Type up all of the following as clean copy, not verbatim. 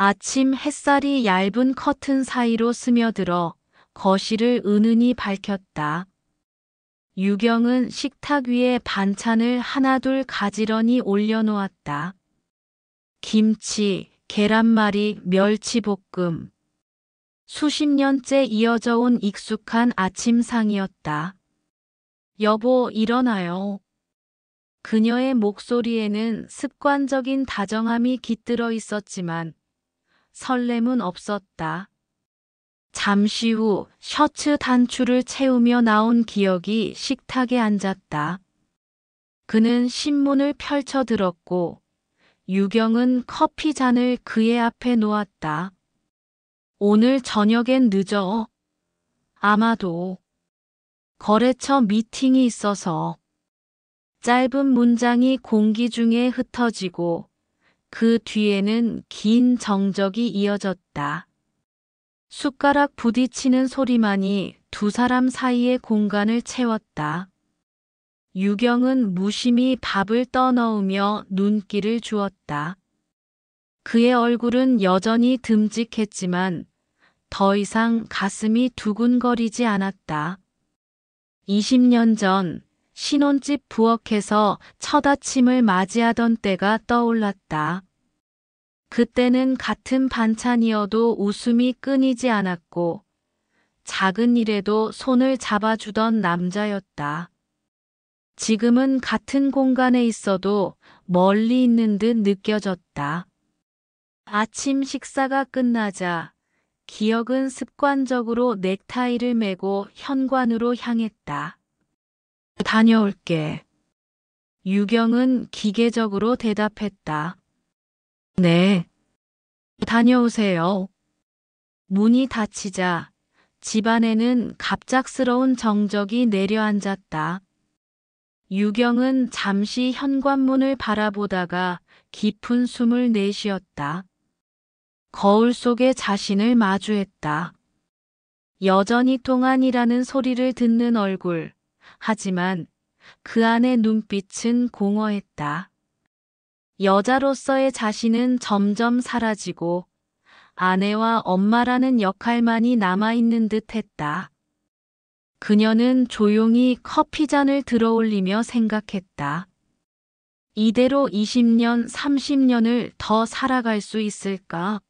아침 햇살이 얇은 커튼 사이로 스며들어 거실을 은은히 밝혔다. 유경은 식탁 위에 반찬을 하나둘 가지런히 올려놓았다. 김치, 계란말이, 멸치볶음. 수십 년째 이어져 온 익숙한 아침상이었다. 여보, 일어나요. 그녀의 목소리에는 습관적인 다정함이 깃들어 있었지만 설렘은 없었다. 잠시 후 셔츠 단추를 채우며 나온 기억이 식탁에 앉았다. 그는 신문을 펼쳐 들었고 유경은 커피 잔을 그의 앞에 놓았다. 오늘 저녁엔 늦어. 아마도 거래처 미팅이 있어서. 짧은 문장이 공기 중에 흩어지고 그 뒤에는 긴 정적이 이어졌다. 숟가락 부딪히는 소리만이 두 사람 사이의 공간을 채웠다. 유경은 무심히 밥을 떠넣으며 눈길을 주었다. 그의 얼굴은 여전히 듬직했지만 더 이상 가슴이 두근거리지 않았다. 20년 전 신혼집 부엌에서 첫 아침을 맞이하던 때가 떠올랐다. 그때는 같은 반찬이어도 웃음이 끊이지 않았고 작은 일에도 손을 잡아주던 남자였다. 지금은 같은 공간에 있어도 멀리 있는 듯 느껴졌다. 아침 식사가 끝나자 기억은 습관적으로 넥타이를 메고 현관으로 향했다. 다녀올게. 유경은 기계적으로 대답했다. 네. 다녀오세요. 문이 닫히자 집안에는 갑작스러운 정적이 내려앉았다. 유경은 잠시 현관문을 바라보다가 깊은 숨을 내쉬었다. 거울 속에 자신을 마주했다. 여전히 동안이라는 소리를 듣는 얼굴. 하지만 그 안의 눈빛은 공허했다. 여자로서의 자신은 점점 사라지고 아내와 엄마라는 역할만이 남아있는 듯했다. 그녀는 조용히 커피잔을 들어올리며 생각했다. 이대로 20년, 30년을 더 살아갈 수 있을까?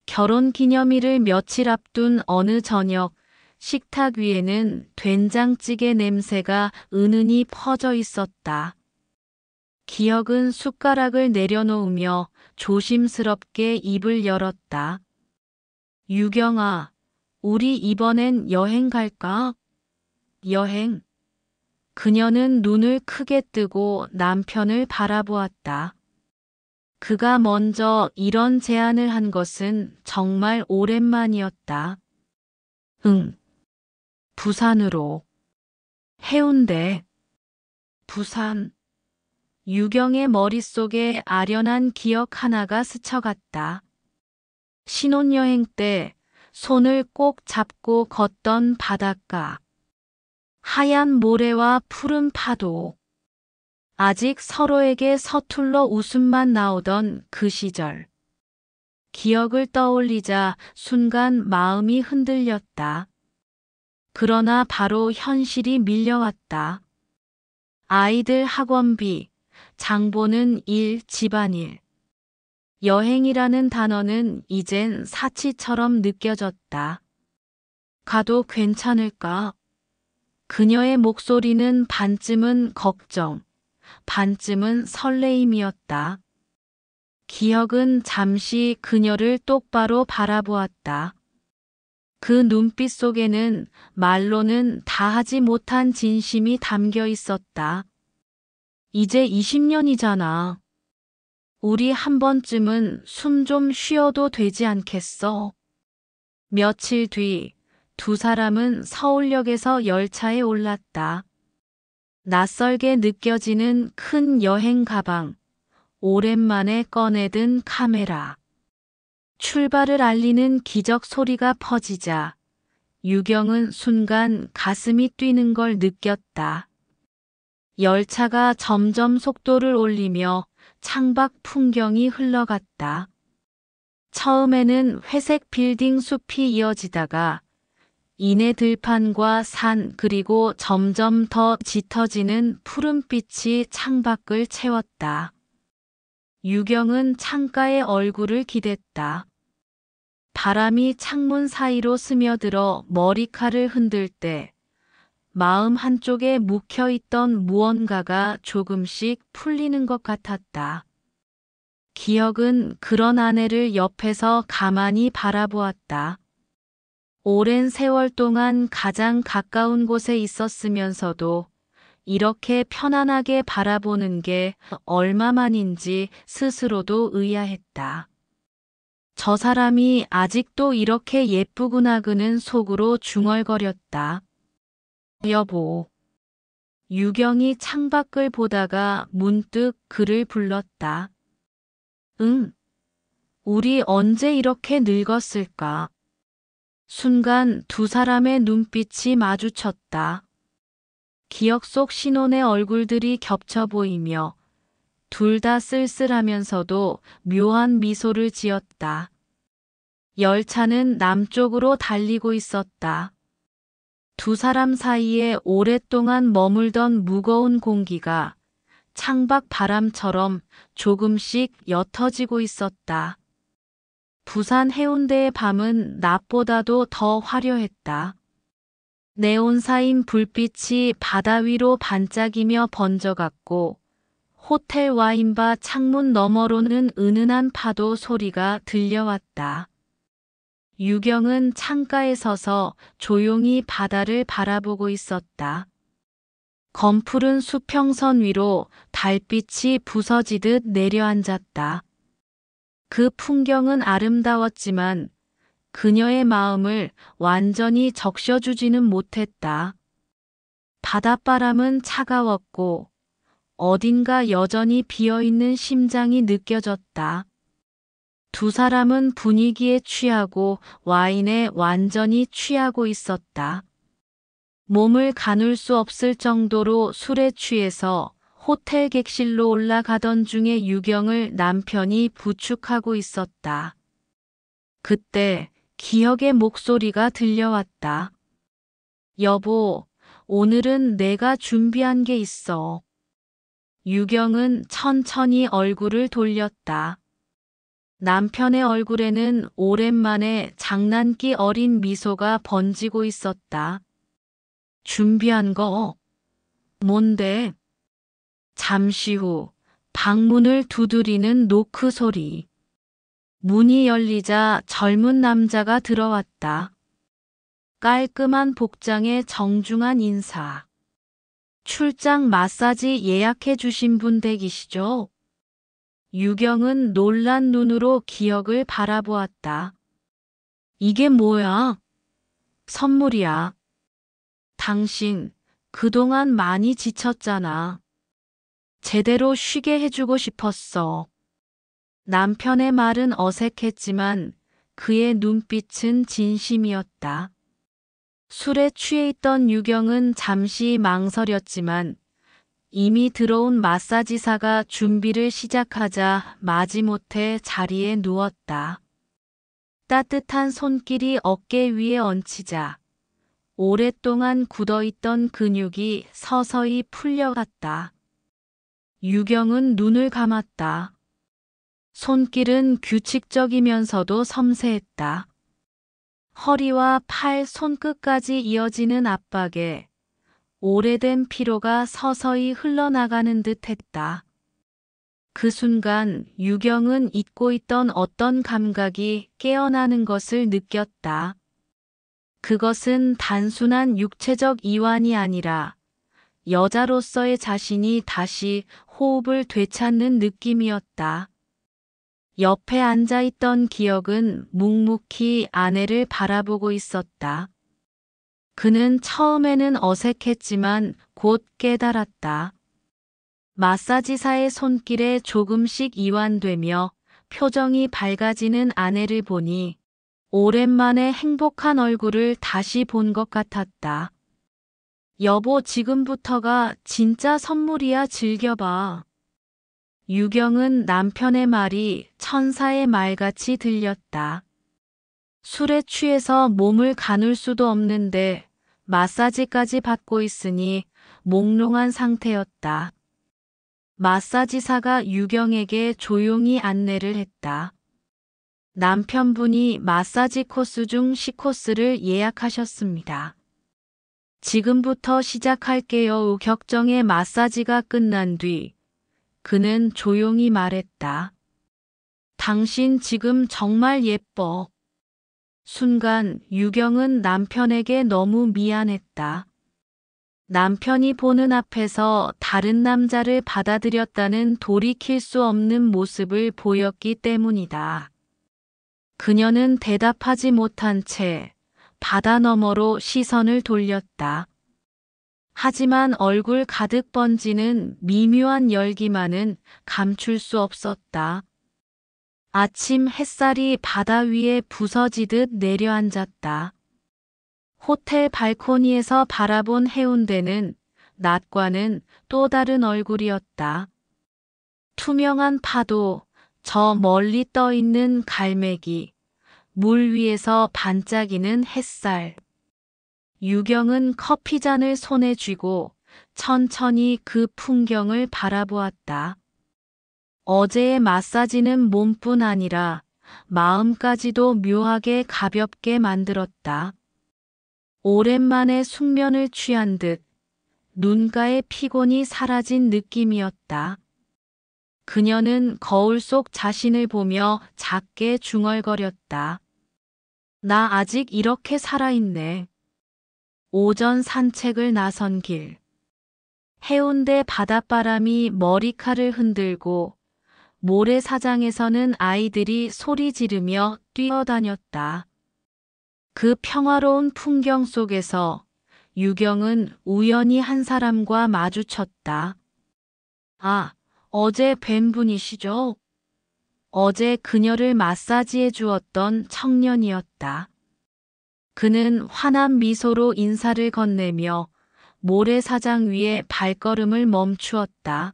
결혼 기념일을 며칠 앞둔 어느 저녁, 식탁 위에는 된장찌개 냄새가 은은히 퍼져 있었다. 기억은 숟가락을 내려놓으며 조심스럽게 입을 열었다. 유경아, 우리 이번엔 여행 갈까? 여행. 그녀는 눈을 크게 뜨고 남편을 바라보았다. 그가 먼저 이런 제안을 한 것은 정말 오랜만이었다. 응. 부산으로. 해운대. 부산. 유경의 머릿속에 아련한 기억 하나가 스쳐갔다. 신혼여행 때 손을 꼭 잡고 걷던 바닷가. 하얀 모래와 푸른 파도. 아직 서로에게 서툴러 웃음만 나오던 그 시절. 기억을 떠올리자 순간 마음이 흔들렸다. 그러나 바로 현실이 밀려왔다. 아이들 학원비, 장보는 일, 집안일. 여행이라는 단어는 이젠 사치처럼 느껴졌다. 가도 괜찮을까? 그녀의 목소리는 반쯤은 걱정, 반쯤은 설레임이었다. 기억은 잠시 그녀를 똑바로 바라보았다. 그 눈빛 속에는 말로는 다하지 못한 진심이 담겨 있었다. 이제 20년이잖아. 우리 한 번쯤은 숨 좀 쉬어도 되지 않겠어? 며칠 뒤 두 사람은 서울역에서 열차에 올랐다. 낯설게 느껴지는 큰 여행 가방, 오랜만에 꺼내든 카메라. 출발을 알리는 기적 소리가 퍼지자 유경은 순간 가슴이 뛰는 걸 느꼈다. 열차가 점점 속도를 올리며 창밖 풍경이 흘러갔다. 처음에는 회색 빌딩 숲이 이어지다가 이내 들판과 산 그리고 점점 더 짙어지는 푸른빛이 창밖을 채웠다. 유경은 창가에 얼굴을 기댔다. 바람이 창문 사이로 스며들어 머리칼을 흔들 때 마음 한쪽에 묵혀있던 무언가가 조금씩 풀리는 것 같았다. 기억은 그런 아내를 옆에서 가만히 바라보았다. 오랜 세월 동안 가장 가까운 곳에 있었으면서도 이렇게 편안하게 바라보는 게 얼마만인지 스스로도 의아했다. 저 사람이 아직도 이렇게 예쁘구나 그는 속으로 중얼거렸다. 여보. 유경이 창밖을 보다가 문득 그를 불렀다. 응. 우리 언제 이렇게 늙었을까? 순간 두 사람의 눈빛이 마주쳤다. 기억 속 신혼의 얼굴들이 겹쳐 보이며 둘 다 쓸쓸하면서도 묘한 미소를 지었다. 열차는 남쪽으로 달리고 있었다. 두 사람 사이에 오랫동안 머물던 무거운 공기가 창밖 바람처럼 조금씩 옅어지고 있었다. 부산 해운대의 밤은 낮보다도 더 화려했다. 네온사인 불빛이 바다 위로 반짝이며 번져갔고 호텔 와인바 창문 너머로는 은은한 파도 소리가 들려왔다. 유경은 창가에 서서 조용히 바다를 바라보고 있었다. 검푸른 수평선 위로 달빛이 부서지듯 내려앉았다. 그 풍경은 아름다웠지만 그녀의 마음을 완전히 적셔주지는 못했다. 바닷바람은 차가웠고 어딘가 여전히 비어있는 심장이 느껴졌다. 두 사람은 분위기에 취하고 와인에 완전히 취하고 있었다. 몸을 가눌 수 없을 정도로 술에 취해서 호텔 객실로 올라가던 중에 유경을 남편이 부축하고 있었다. 그때 기억의 목소리가 들려왔다. 여보, 오늘은 내가 준비한 게 있어. 유경은 천천히 얼굴을 돌렸다. 남편의 얼굴에는 오랜만에 장난기 어린 미소가 번지고 있었다. 준비한 거? 뭔데? 잠시 후 방문을 두드리는 노크 소리. 문이 열리자 젊은 남자가 들어왔다. 깔끔한 복장에 정중한 인사. 출장 마사지 예약해 주신 분 댁이시죠? 유경은 놀란 눈으로 기억을 바라보았다. 이게 뭐야? 선물이야. 당신 그동안 많이 지쳤잖아. 제대로 쉬게 해주고 싶었어. 남편의 말은 어색했지만 그의 눈빛은 진심이었다. 술에 취해 있던 유경은 잠시 망설였지만 이미 들어온 마사지사가 준비를 시작하자 마지못해 자리에 누웠다. 따뜻한 손길이 어깨 위에 얹히자 오랫동안 굳어있던 근육이 서서히 풀려갔다. 유경은 눈을 감았다. 손길은 규칙적이면서도 섬세했다. 허리와 팔, 손끝까지 이어지는 압박에 오래된 피로가 서서히 흘러나가는 듯 했다. 그 순간 유경은 잊고 있던 어떤 감각이 깨어나는 것을 느꼈다. 그것은 단순한 육체적 이완이 아니라 여자로서의 자신이 다시 호흡을 되찾는 느낌이었다. 옆에 앉아있던 기억은 묵묵히 아내를 바라보고 있었다. 그는 처음에는 어색했지만 곧 깨달았다. 마사지사의 손길에 조금씩 이완되며 표정이 밝아지는 아내를 보니 오랜만에 행복한 얼굴을 다시 본 것 같았다. 여보, 지금부터가 진짜 선물이야. 즐겨봐. 유경은 남편의 말이 천사의 말같이 들렸다. 술에 취해서 몸을 가눌 수도 없는데 마사지까지 받고 있으니 몽롱한 상태였다. 마사지사가 유경에게 조용히 안내를 했다. 남편분이 마사지 코스 중 C코스를 예약하셨습니다. 지금부터 시작할게요. 격정의 마사지가 끝난 뒤 그는 조용히 말했다. 당신 지금 정말 예뻐. 순간 유경은 남편에게 너무 미안했다. 남편이 보는 앞에서 다른 남자를 받아들였다는 돌이킬 수 없는 모습을 보였기 때문이다. 그녀는 대답하지 못한 채 바다 너머로 시선을 돌렸다. 하지만 얼굴 가득 번지는 미묘한 열기만은 감출 수 없었다. 아침 햇살이 바다 위에 부서지듯 내려앉았다. 호텔 발코니에서 바라본 해운대는 낮과는 또 다른 얼굴이었다. 투명한 파도, 저 멀리 떠 있는 갈매기, 물 위에서 반짝이는 햇살. 유경은 커피잔을 손에 쥐고 천천히 그 풍경을 바라보았다. 어제의 마사지는 몸뿐 아니라 마음까지도 묘하게 가볍게 만들었다. 오랜만에 숙면을 취한 듯 눈가의 피곤이 사라진 느낌이었다. 그녀는 거울 속 자신을 보며 작게 중얼거렸다. 나 아직 이렇게 살아있네. 오전 산책을 나선 길. 해운대 바닷바람이 머리칼을 흔들고 모래사장에서는 아이들이 소리 지르며 뛰어다녔다. 그 평화로운 풍경 속에서 유경은 우연히 한 사람과 마주쳤다. 아, 어제 뵌 분이시죠? 어제 그녀를 마사지해 주었던 청년이었다. 그는 환한 미소로 인사를 건네며 모래사장 위에 발걸음을 멈추었다.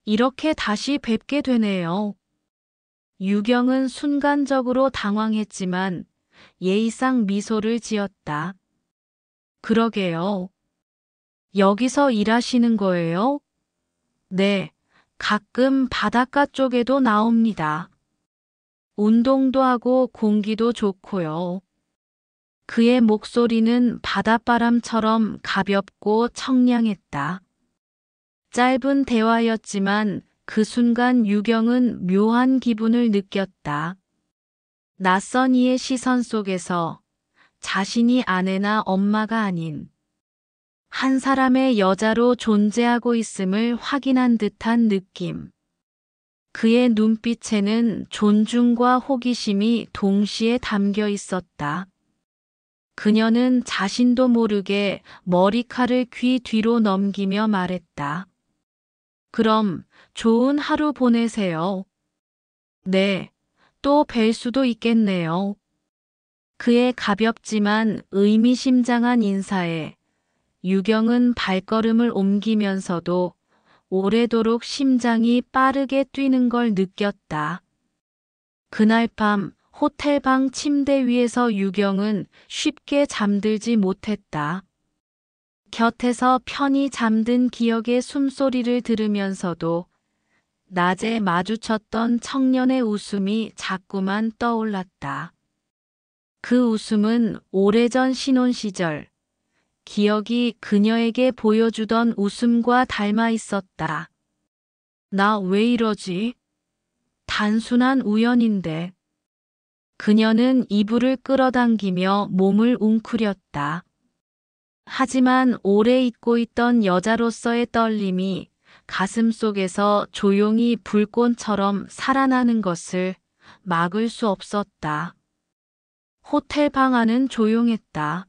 이렇게 다시 뵙게 되네요. 유경은 순간적으로 당황했지만 예의상 미소를 지었다. 그러게요. 여기서 일하시는 거예요? 네, 가끔 바닷가 쪽에도 나옵니다. 운동도 하고 공기도 좋고요. 그의 목소리는 바닷바람처럼 가볍고 청량했다. 짧은 대화였지만 그 순간 유경은 묘한 기분을 느꼈다. 낯선 이의 시선 속에서 자신이 아내나 엄마가 아닌 한 사람의 여자로 존재하고 있음을 확인한 듯한 느낌. 그의 눈빛에는 존중과 호기심이 동시에 담겨 있었다. 그녀는 자신도 모르게 머리칼을 귀 뒤로 넘기며 말했다. 그럼 좋은 하루 보내세요. 네, 또 뵐 수도 있겠네요. 그의 가볍지만 의미심장한 인사에 유경은 발걸음을 옮기면서도 오래도록 심장이 빠르게 뛰는 걸 느꼈다. 그날 밤 호텔 방 침대 위에서 유경은 쉽게 잠들지 못했다. 곁에서 편히 잠든 기억의 숨소리를 들으면서도 낮에 마주쳤던 청년의 웃음이 자꾸만 떠올랐다. 그 웃음은 오래전 신혼 시절, 기억이 그녀에게 보여주던 웃음과 닮아 있었다. 나 왜 이러지? 단순한 우연인데. 그녀는 이불을 끌어당기며 몸을 웅크렸다. 하지만 오래 잊고 있던 여자로서의 떨림이 가슴 속에서 조용히 불꽃처럼 살아나는 것을 막을 수 없었다. 호텔 방 안은 조용했다.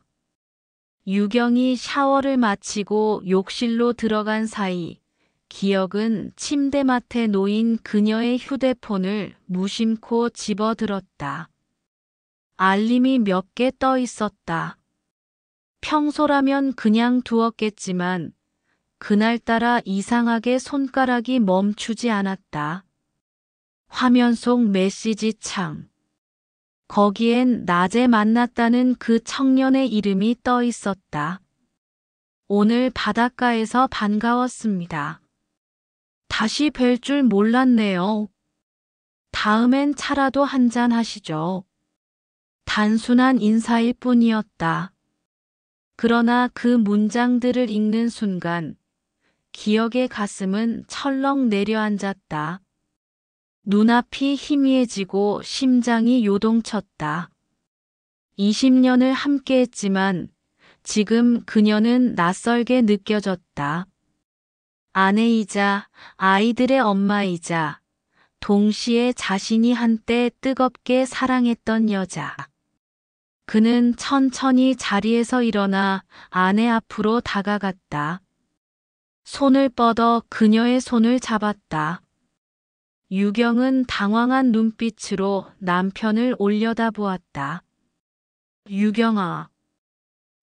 유경이 샤워를 마치고 욕실로 들어간 사이 기억은 침대맡에 놓인 그녀의 휴대폰을 무심코 집어들었다. 알림이 몇 개 떠 있었다. 평소라면 그냥 두었겠지만 그날따라 이상하게 손가락이 멈추지 않았다. 화면 속 메시지 창. 거기엔 낮에 만났다는 그 청년의 이름이 떠 있었다. 오늘 바닷가에서 반가웠습니다. 다시 뵐 줄 몰랐네요. 다음엔 차라도 한잔 하시죠. 단순한 인사일 뿐이었다. 그러나 그 문장들을 읽는 순간 기억의 가슴은 철렁 내려앉았다. 눈앞이 희미해지고 심장이 요동쳤다. 20년을 함께했지만 지금 그녀는 낯설게 느껴졌다. 아내이자 아이들의 엄마이자 동시에 자신이 한때 뜨겁게 사랑했던 여자. 그는 천천히 자리에서 일어나 아내 앞으로 다가갔다. 손을 뻗어 그녀의 손을 잡았다. 유경은 당황한 눈빛으로 남편을 올려다보았다. 유경아.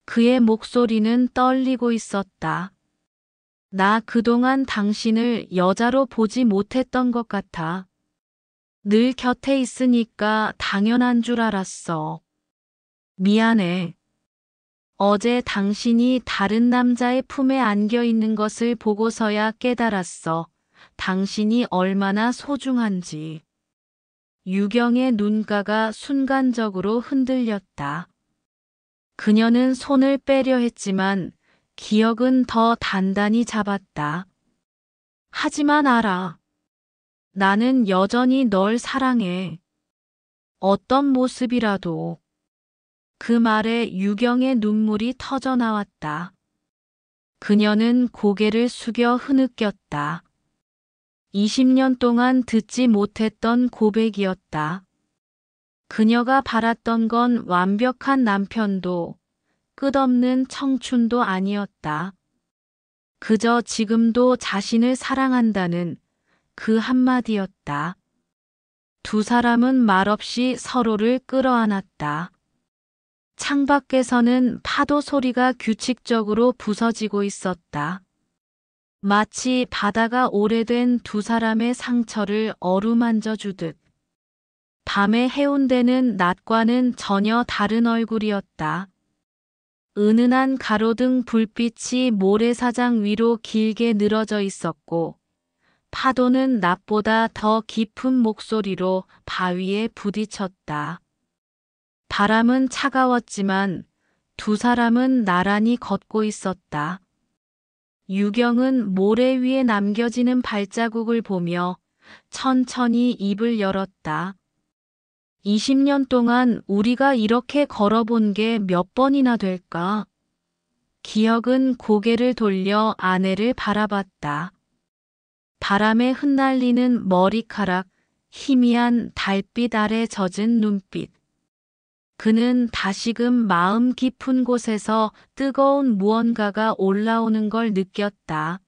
그의 목소리는 떨리고 있었다. 나 그동안 당신을 여자로 보지 못했던 것 같아. 늘 곁에 있으니까 당연한 줄 알았어. 미안해. 어제 당신이 다른 남자의 품에 안겨 있는 것을 보고서야 깨달았어. 당신이 얼마나 소중한지. 유경의 눈가가 순간적으로 흔들렸다. 그녀는 손을 빼려 했지만 기억은 더 단단히 잡았다. 하지만 알아. 나는 여전히 널 사랑해. 어떤 모습이라도. 그 말에 유경의 눈물이 터져 나왔다. 그녀는 고개를 숙여 흐느꼈다. 20년 동안 듣지 못했던 고백이었다. 그녀가 바랐던 건 완벽한 남편도 끝없는 청춘도 아니었다. 그저 지금도 자신을 사랑한다는 그 한마디였다. 두 사람은 말없이 서로를 끌어안았다. 창밖에서는 파도 소리가 규칙적으로 부서지고 있었다. 마치 바다가 오래된 두 사람의 상처를 어루만져 주듯. 밤의 해운대는 낮과는 전혀 다른 얼굴이었다. 은은한 가로등 불빛이 모래사장 위로 길게 늘어져 있었고 파도는 낮보다 더 깊은 목소리로 바위에 부딪혔다. 바람은 차가웠지만 두 사람은 나란히 걷고 있었다. 유경은 모래 위에 남겨지는 발자국을 보며 천천히 입을 열었다. 20년 동안 우리가 이렇게 걸어본 게 몇 번이나 될까? 기억은 고개를 돌려 아내를 바라봤다. 바람에 흩날리는 머리카락, 희미한 달빛 아래 젖은 눈빛. 그는 다시금 마음 깊은 곳에서 뜨거운 무언가가 올라오는 걸 느꼈다.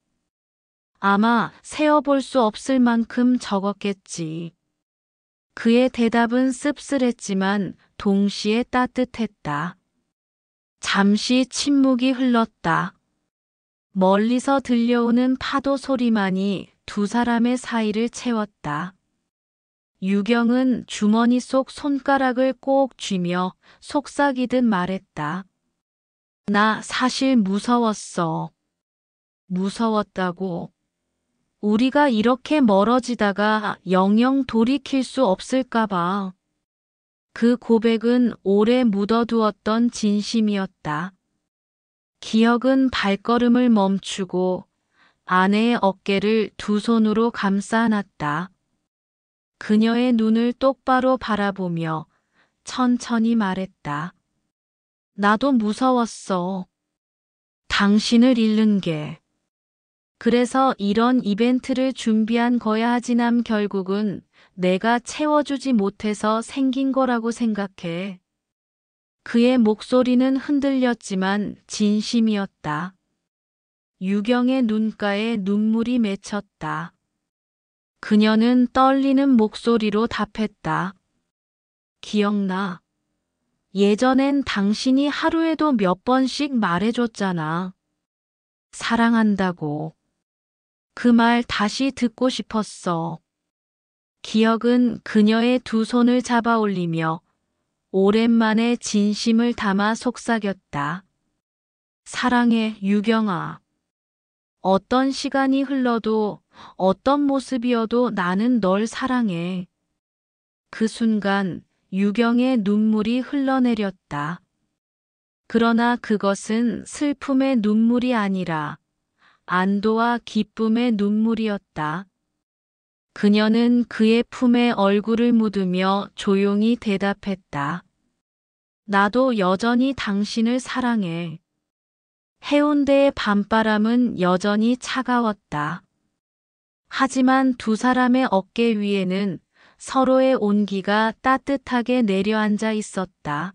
아마 세어볼 수 없을 만큼 적었겠지. 그의 대답은 씁쓸했지만 동시에 따뜻했다. 잠시 침묵이 흘렀다. 멀리서 들려오는 파도 소리만이 두 사람의 사이를 채웠다. 유경은 주머니 속 손가락을 꼭 쥐며 속삭이듯 말했다. 나 사실 무서웠어. 무서웠다고. 우리가 이렇게 멀어지다가 영영 돌이킬 수 없을까 봐. 그 고백은 오래 묻어두었던 진심이었다. 기억은 발걸음을 멈추고 아내의 어깨를 두 손으로 감싸 안았다. 그녀의 눈을 똑바로 바라보며 천천히 말했다. 나도 무서웠어. 당신을 잃는 게. 그래서 이런 이벤트를 준비한 거야 하지만 결국은 내가 채워주지 못해서 생긴 거라고 생각해. 그의 목소리는 흔들렸지만 진심이었다. 유경의 눈가에 눈물이 맺혔다. 그녀는 떨리는 목소리로 답했다. 기억나. 예전엔 당신이 하루에도 몇 번씩 말해줬잖아. 사랑한다고. 그 말 다시 듣고 싶었어. 기억은 그녀의 두 손을 잡아 올리며 오랜만에 진심을 담아 속삭였다. 사랑해, 유경아. 어떤 시간이 흘러도 어떤 모습이어도 나는 널 사랑해. 그 순간 유경의 눈물이 흘러내렸다. 그러나 그것은 슬픔의 눈물이 아니라 안도와 기쁨의 눈물이었다. 그녀는 그의 품에 얼굴을 묻으며 조용히 대답했다. 나도 여전히 당신을 사랑해. 해운대의 밤바람은 여전히 차가웠다. 하지만 두 사람의 어깨 위에는 서로의 온기가 따뜻하게 내려앉아 있었다.